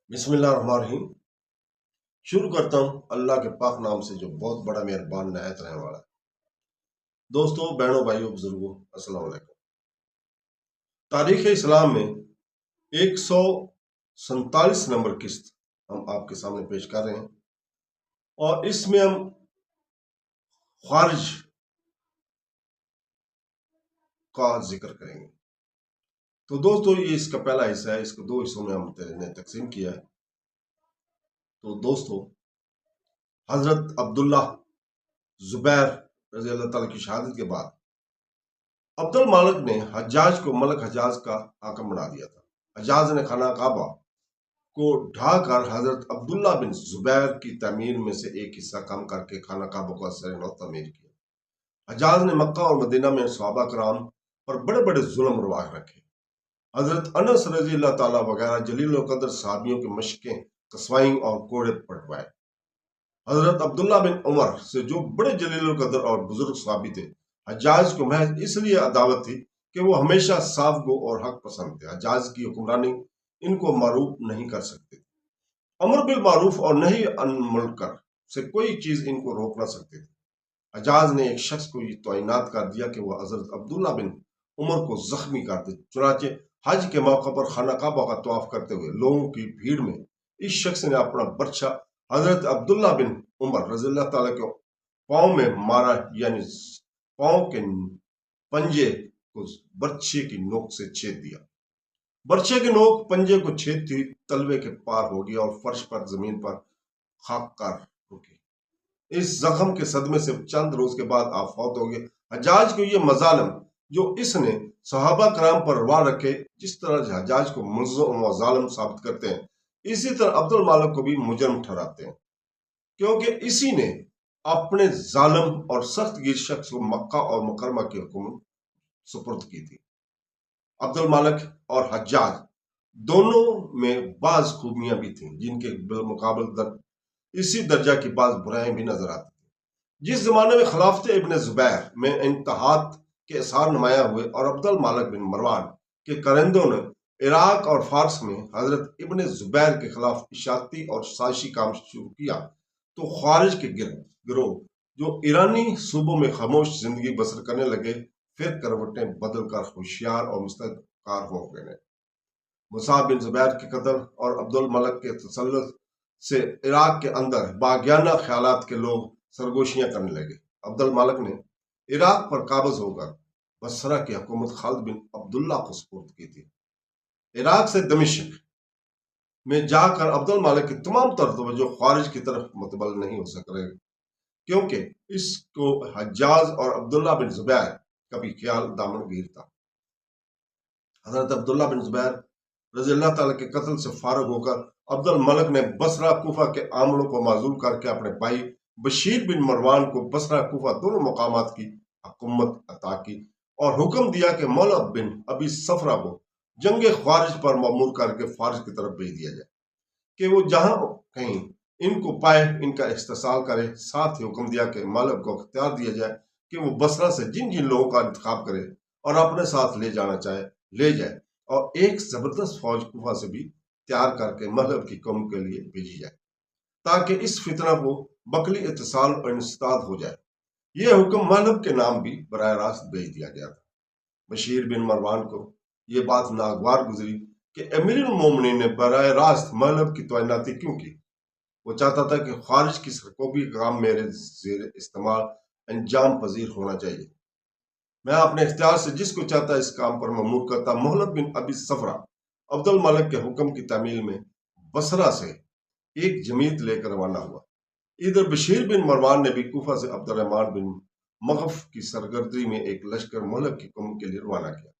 بسم اللہ الرحمن الرحیم۔ شروع کرتا ہوں اللہ کے پاک نام سے جو بہت بڑا مہربان نہایت رحم والا ہے۔ دوستوں، بہنوں، بھائیوں، بزرگوں، السلام علیکم۔ تاریخ اسلام میں 147 نمبر قسط ہم آپ کے سامنے پیش کر رہے ہیں، اور اس میں ہم خارج کا ذکر کریں گے۔ تو دوستوں، یہ اس کا پہلا حصہ ہے، اس کو 2 حصوں میں ہم نے تقسیم کیا ہے۔ تو دوستوں، حضرت عبداللہ زبیر رضی اللہ تعالیٰ کی شہادت کے بعد عبد المالک نے حجاج کو ملک حجاز کا حاکم بنا دیا تھا۔ حجاز نے خانہ کعبہ کو ڈھا کر حضرت عبداللہ بن زبیر کی تعمیر میں سے ایک حصہ کم کر کے خانہ کعبہ کو اثر نو تعمیر کیا۔ حجاز نے مکہ اور مدینہ میں صحابہ کرام پر بڑے بڑے ظلم روا رکھے۔ حضرت انس رضی اللہ تعالیٰ وغیرہ جلیل القدر صحابیوں کی مشقیں کسوائیں اور کوڑے پٹوائے۔ حضرت عبداللہ بن عمر سے جو بڑے جلیل القدر اور بزرگ صحابی تھے، حجاج کو محض اس لیے عداوت تھی کہ وہ ہمیشہ صاف گو اور حق پسند تھے۔ حجاج کی حکمرانی ان کو معروف نہیں کر سکتے تھے۔ امر بالمعروف اور نہی عن المنکر سے کوئی چیز ان کو روک نہ سکتے تھے۔ حجاج نے ایک شخص کو یہ تعینات کر دیا کہ وہ حضرت عبداللہ بن عمر کو زخمی کر دے۔ چنانچہ حج کے موقع پر خانہ کعبہ کا طواف کرتے ہوئے لوگوں کی بھیڑ میں اس شخص نے اپنا برچھا حضرت عبداللہ بن عمر رضی اللہ تعالیٰ کے پاؤں میں مارا، یعنی پاؤں کے پنجے کو برچھے کی نوک سے چھید دیا۔ برچھے کی نوک پنجے کو چھیدتی تلوے کے پار ہو گیا اور فرش پر زمین پر خاک کار رکی۔ اس زخم کے صدمے سے چند روز کے بعد آپ فوت ہو گئے۔ حجاج کو یہ مظالم جو اس نے صحابہ کرام پر روا رکھے، جس طرح حجاج کو ملزم و ظالم ثابت کرتے ہیں، اسی طرح عبد المالک کو بھی مجرم ٹھہراتے ہیں، کیونکہ اسی نے اپنے ظالم اور سخت گیر شخص کو مکہ اور مکرمہ کی حکومت سپرد کی تھی۔ عبد المالک اور حجاج دونوں میں بعض خوبیاں بھی تھیں، جن کے بالمقابل اسی درجہ کی بعض برائیاں بھی نظر آتی تھیں۔ جس زمانے میں خلافت ابن زبیر میں انتہاط کے اثار نمایاں ہوئے اور عبد المالک بن مروان کے کرندوں نے عراق اور فارس میں حضرت ابن زبیر کے خلاف اشاعتی اور سازشی کام شروع کیا، تو خوارج کے گروہ جو ایرانی صوبوں میں خاموش زندگی بسر کرنے لگے، پھر کروٹیں بدل کر ہوشیار اور مستعد کار ہو گئے۔ مصعب بن زبیر کے قتل اور عبد الملک کے تسلط سے عراق کے اندر باغیانہ خیالات کے لوگ سرگوشیاں کرنے لگے۔ عبد الملک نے عراق پر قابض ہو کر بصرہ کی حکومت خالد بن عبداللہ کو سپرد کی تھی۔ عراق سے دمشق میں جا کر عبد المالک کی تمام تر توجہ خوارج کی طرف متبل نہیں ہو سک رہے، کیونکہ اس کو حجاز اور عبداللہ بن زبیر کا بھی خیال دامن گیر تھا۔ حضرت عبداللہ بن زبیر رضی اللہ تعالیٰ کے قتل سے فارغ ہو کر عبد الملک نے بصرہ کوفہ کے عاملوں کو معزول کر کے اپنے بھائی بشیر بن مروان کو بصرہ کوفہ دونوں مقامات کی حکومت عطا کی اور حکم دیا کہ مولب بن ابی صفرہ کو جنگ خوارج پر مأمور کر کے فارس کی طرف بھیج دیا جائے کہ وہ جہاں کہیں ان کو پائے ان کا استحصال کرے۔ ساتھ ہی حکم دیا کہ مالک کو اختیار دیا جائے کہ وہ بصرہ سے جن جن لوگوں کا انتخاب کرے اور اپنے ساتھ لے جانا چاہے لے جائے، اور ایک زبردست فوج کوفہ سے بھی تیار کر کے مہلب کی قوم کے لیے بھیجی جائے، تاکہ اس فتنہ کو بقلی اتصال اور انسداد ہو جائے۔ یہ حکم مہلب کے نام بھی براہ راست بھیج دیا گیا تھا۔ بشیر بن مروان کو یہ بات ناگوار گزری کہ امیر المومنین نے براہ راست مہلب کی تعیناتی کیوں کی۔ وہ چاہتا تھا کہ خارج کی سرکوبی کام میرے زیر استعمال انجام پذیر ہونا چاہیے، میں اپنے اختیار سے جس کو چاہتا اس کام پر مأمور کرتا۔ مہلب بن ابی صفرہ عبد الملک کے حکم کی تعمیل میں بصرہ سے ایک جمیت لے کر روانہ ہوا۔ ادھر بشیر بن مروان نے بھی کوفہ سے عبد الرحمن بن مغف کی سرگردی میں ایک لشکر مہلب کی قوم کے لیے روانہ کیا،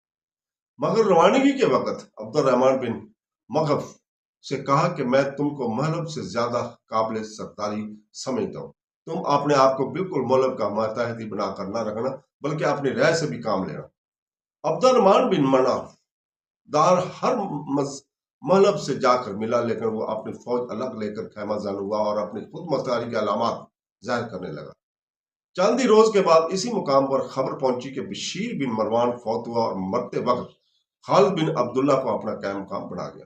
مگر روانگی کے وقت عبد الرحمن بن مغف سے کہا کہ میں تم کو مہلب سے زیادہ قابل سرداری سمجھتا ہوں، تم اپنے آپ کو بالکل مہلب کا ماتحتی بنا کر نہ رکھنا، بلکہ اپنی رائے سے بھی کام لینا۔ عبد الرحمن بن مناف دار ہر مہلب سے جا کر ملا، لیکن وہ اپنی فوج الگ لے کر خیمہ زن ہوا اور اپنی خود مختاری کے علامات ظاہر کرنے لگا۔ چند ہی روز کے بعد اسی مقام پر خبر پہنچی کہ بشیر بن مروان فوت ہوا اور مرتے وقت خالد بن عبداللہ کو اپنا قائم مقام بنا گیا۔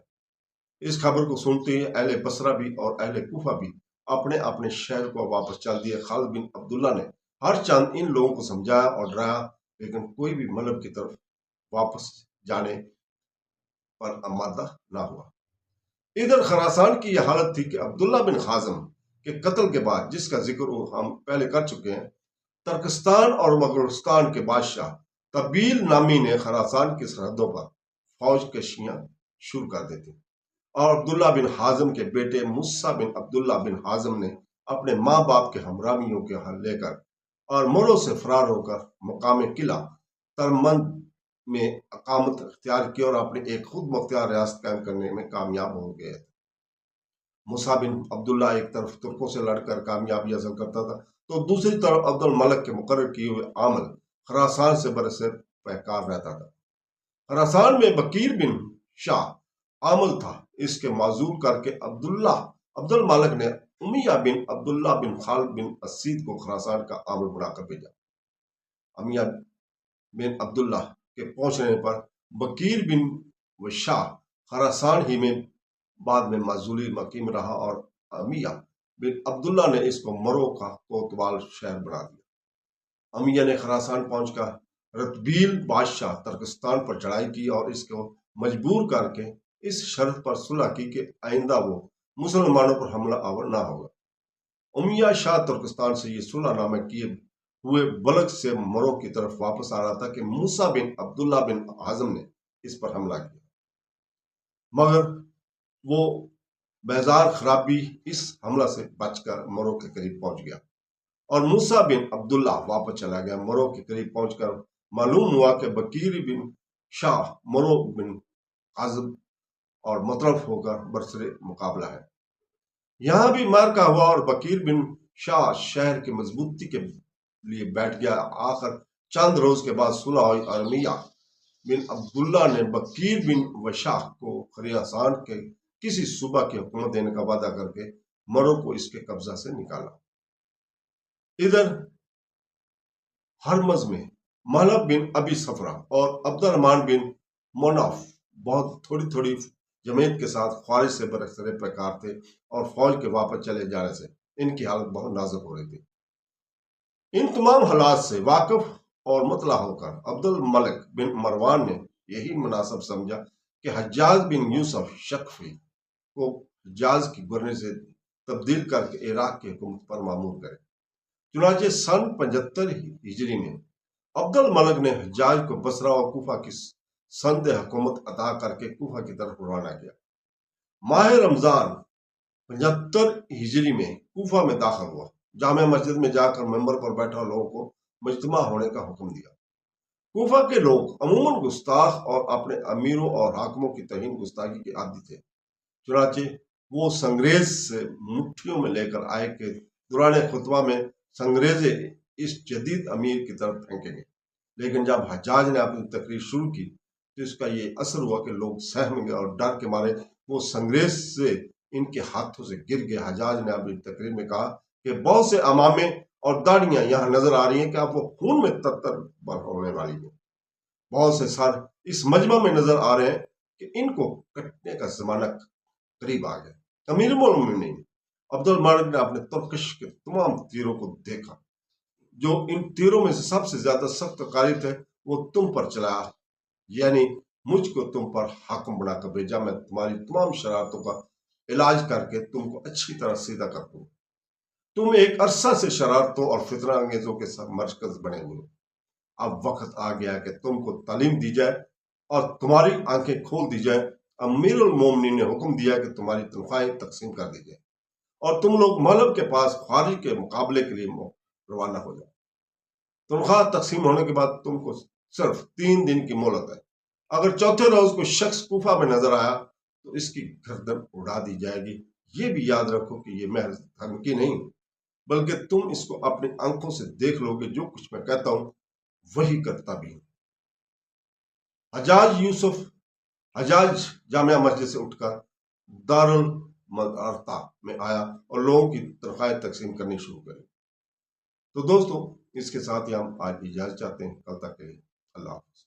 اس خبر کو سنتے ہی اہل بصرہ بھی اور اہل کوفہ بھی اپنے اپنے شہر کو واپس چل دیے۔ خالد بن عبداللہ نے ہر چند ان لوگوں کو سمجھایا اور ڈرایا، لیکن کوئی بھی ملک کی طرف واپس جانے پر آمادہ نہ ہوا۔ ادھر خراسان کی یہ حالت تھی کہ عبداللہ بن حازم کے قتل کے بعد، جس کا ذکر ہم پہلے کر چکے ہیں، ترکستان اور مغرستان کے بادشاہ طبیل نامی نے خراسان کی سرحدوں پر فوج کشیاں شروع کر دی تھیں، اور عبداللہ بن حازم کے بیٹے موسیٰ بن عبداللہ بن حازم نے اپنے ماں باپ کے ہمراہیوں کے حل لے کر اور مرو سے فرار ہو کر مقام قلعہ ترمند میں اقامت اختیار کی اور اپنی ایک خود مختار ریاست قائم کرنے میں کامیاب ہو گئے۔ موسیٰ بن عبداللہ ایک طرف ترکوں سے لڑ کر کامیابی حاصل کرتا تھا، تو دوسری طرف عبد الملک کے مقرر کیے ہوئے عامل خراسان سے برسر پیکار رہتا تھا۔ خراسان میں بکیر بن شاہ عامل تھا۔ اس کے معزول کر کے عبد الملک نے امیہ بن عبداللہ بن خالد بن اسید کو خراسان کا عامل بنا کر بھیجا۔ امیہ بن عبداللہ کے پہنچنے پر بکیر بن وشاہ خراسان ہی میں بعد میں معزولی مقیم رہا، اور امیہ بن عبداللہ نے اس کو مرو کا کوتوال شہر بنا دیا۔ امیہ نے خراسان پہنچ کر رتبیل بادشاہ ترکستان پر چڑھائی کی اور اس کو مجبور کر کے اس شرط پر صلح کی کہ آئندہ وہ مسلمانوں پر حملہ آور نہ ہوگا۔ امیہ شاہ ترکستان سے یہ صلح نامہ کیے ہوئے بلخ سے مرو کی طرف واپس آ رہا تھا کہ موسیٰ بن عبداللہ بن حازم نے اس پر حملہ کیا، مگر وہ بیزار خرابی اس حملہ سے بچ کر مرو کے قریب پہنچ گیا، اور موسیٰ بن عبداللہ واپس چلا گیا۔ مرو کے قریب پہنچ کر معلوم ہوا کہ بکیر بن شاہ مرو بن حازم اور مطرف ہو کر برسر مقابلہ ہے۔ یہاں بھی معرکہ ہوا اور بکیر بن شاہ شہر کی مضبوطی کے لیے بیٹھ گیا۔ آخر چند روز کے بعد صلح ہوئی اور امیہ بن عبداللہ نے بکیر بن وشاہ کو خراسان کے کسی صوبہ کی حکومت دینے کا وعدہ کر کے مرو کو اس کے قبضہ سے نکالا۔ ادھر ہرمز میں مہلب بن ابی صفرہ اور عبد الرحمن بن مناف بہت تھوڑی تھوڑی جمعیت کے ساتھ خوارج سے برسر پیکار تھے، اور فوج کے واپس چلے جانے سے ان کی حالت بہت نازک ہو رہی تھی۔ ان تمام حالات سے واقف اور مطلع ہو کر عبد الملک بن مروان نے یہی مناسب سمجھا کہ حجاج بن یوسف شقفی کو حجاز کی گورنر سے تبدیل کر کے عراق کی حکومت پر مامور کرے۔ چنانچہ سن 75 ہجری میں عبد الملک نے حجاج کو بصرہ اور کوفہ کی سند حکومت عطا کر کے کوفہ کی طرف روانہ کیا۔ ماہ رمضان 75 ہجری میں کوفہ میں داخل ہوا۔ جامع مسجد میں جا کر ممبر پر بیٹھا لوگوں کو مجتمع ہونے کا حکم دیا۔ کوفہ کے لوگ عموماً گستاخ اور اپنے امیروں اور حاکموں کی توہین گستاخی کے عادی تھے، چنانچہ وہ سنگریز سے مٹھیوں میں لے کر آئے کہ دوران خطبہ میں سنگریزے اس جدید امیر کی طرف پھینکیں گے، لیکن جب حجاج نے اپنی تقریر شروع کی تو اس کا یہ اثر ہوا کہ لوگ سہم گئے اور ڈر کے مارے وہ سنگریز سے ان کے ہاتھوں سے گر گئے۔ حجاج نے اپنی تقریر میں کہا کہ بہت سے امامے اور داڑیاں یہاں نظر آ رہی ہیں کہ اب وہ خون میں تر ہونے والی ہیں۔ بہت سے سر اس مجمع میں نظر آ رہے ہیں کہ ان کو کٹنے کا زمانہ قریب آ گیا۔ امیر المومنین عبد الملک نے اپنے ترکش کے تمام تیروں کو دیکھا، جو ان تیروں میں سے سب سے زیادہ سخت و قاری تھے، وہ تم پر چلایا، یعنی مجھ کو تم پر حاکم بنا کر بھیجا۔ میں تمہاری تمام شرارتوں کا علاج کر کے تم کو اچھی طرح سیدھا کر دوں۔ تم ایک عرصہ سے شرارتوں اور فتنہ انگیزوں کے سب مرکز بنے ہوئے ہو۔ اب وقت آ گیا کہ تم کو تعلیم دی جائے اور تمہاری آنکھیں کھول دی جائیں۔ امیر المومنین نے حکم دیا کہ تمہاری تنخواہیں تقسیم کر دی جائیں اور تم لوگ مغلب کے پاس خواری کے مقابلے کے لیے روانہ ہو جاؤ۔ تنخواہ تقسیم ہونے کے بعد تم کو صرف 3 دن کی مہلت ہے۔ اگر چوتھے روز کوئی شخص کوفہ میں نظر آیا تو اس کی گردن اڑا دی جائے گی۔ یہ بھی یاد رکھو کہ یہ محض دھمکی نہیں، بلکہ تم اس کو اپنی آنکھوں سے دیکھ لو گے۔ جو کچھ میں کہتا ہوں وہی کرتا بھی ہوں۔ حجاج جامع مسجد سے اٹھ کر دارالمدارتا میں آیا اور لوگوں کی تنخواہیں تقسیم کرنی شروع کری۔ تو دوستو، اس کے ساتھ ہی ہم آج اجازت چاہتے ہیں۔ کل تک کے لیے اللہ حافظ۔